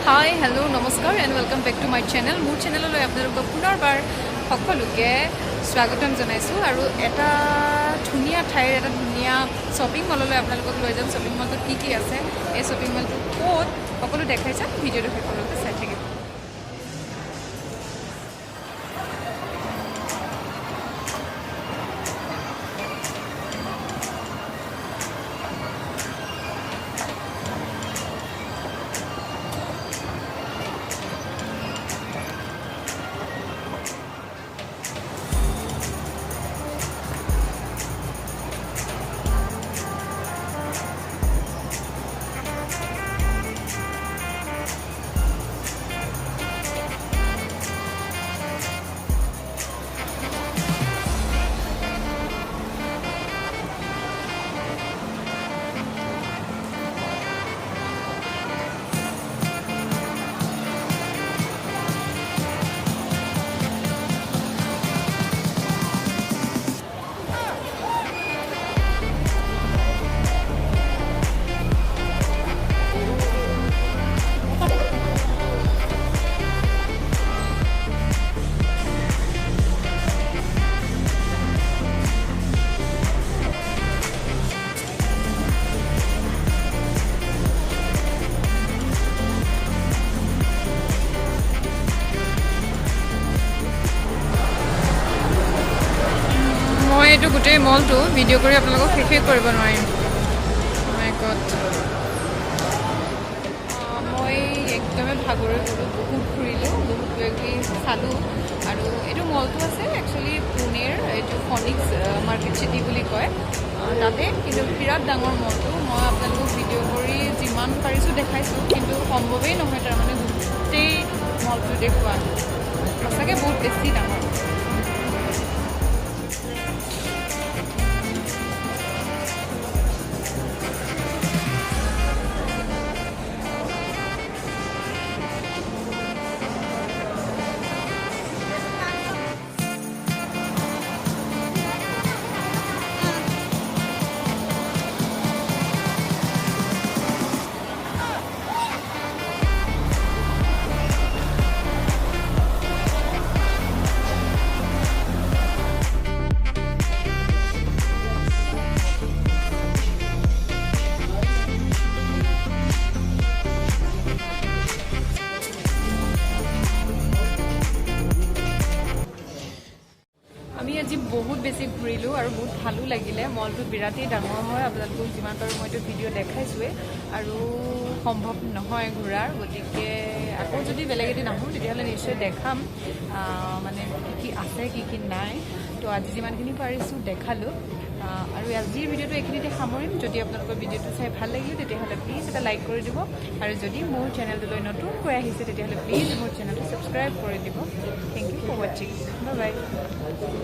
हाय hello नमस्कार and welcome back to my channel मोर चैनलলৈ আপোনালোকক পুনৰবাৰ সকলোকে স্বাগতম জনাইছো আৰু এটা ধুনিয়া ঠাইৰ এটা ধুনিয়া শপিং মললৈ আপোনালোকক লৈ যাম শপিং মলটো কি আছে এই শপিং মলটো ক'ত সকলো দেখাইছে ভিডিঅ'টো সকলোকে চাই থাকিব এইটো গোটেই মলটো ভিডিঅ' কৰি আপোনালোকক শেষ কৰিব নোৱাৰিম মাই গড মই একদমে ভাগৰি গ'লোঁ বহুত ঘূৰিলোঁ বহুত কিবাকিবি চালোঁ আৰু এইটো মলটো আছে একচুৱেলি পুনেৰ এইটো ফনিক্স মাৰ্কেট চিটি বুলি কয় তাতে কিন্তু বিৰাট ডাঙৰ মলটো মই আপোনালোকক ভিডিঅ' কৰি যিমান পাৰিছোঁ দেখাইছোঁ কিন্তু সম্ভৱেই নহয় তাৰমানে গোটেই মলটো দেখুওৱা সঁচাকৈ বহুত বেছি ডাঙৰ আজি বহুত বেছি ঘূৰিলোঁ আৰু বহুত ভালো লাগিলে মলটো বিৰাটেই ডাঙৰ হয় আপোনালোকক যিমান পাৰোঁ মইতো ভিডিঅ' দেখাইছোৱেই আৰু সম্ভৱ নহয় ঘূৰাৰ গতিকে আকৌ যদি বেলেগ এদিন আহোঁ তেতিয়াহ'লে নিশ্চয় দেখাম মানে কি আছে কি নাই তো আজি যিমানখিনি পাৰিছোঁ দেখালোঁ আৰু আজিৰ ভিডিঅ'টো এইখিনিতে সামৰিম যদি আপোনালোকৰ ভিডিঅ'টো চাই ভাল লাগিলে তেতিয়াহ'লে প্লিজ এটা লাইক কৰি দিব আৰু যদি মোৰ চেনেলটোলৈ নতুনকৈ আহিছে তেতিয়াহ'লে প্লিজ মোৰ চেনেলটো ছাবস্ক্ৰাইব কৰি দিব থেংক ইউ ফৰ ৱাচিং বাই বাই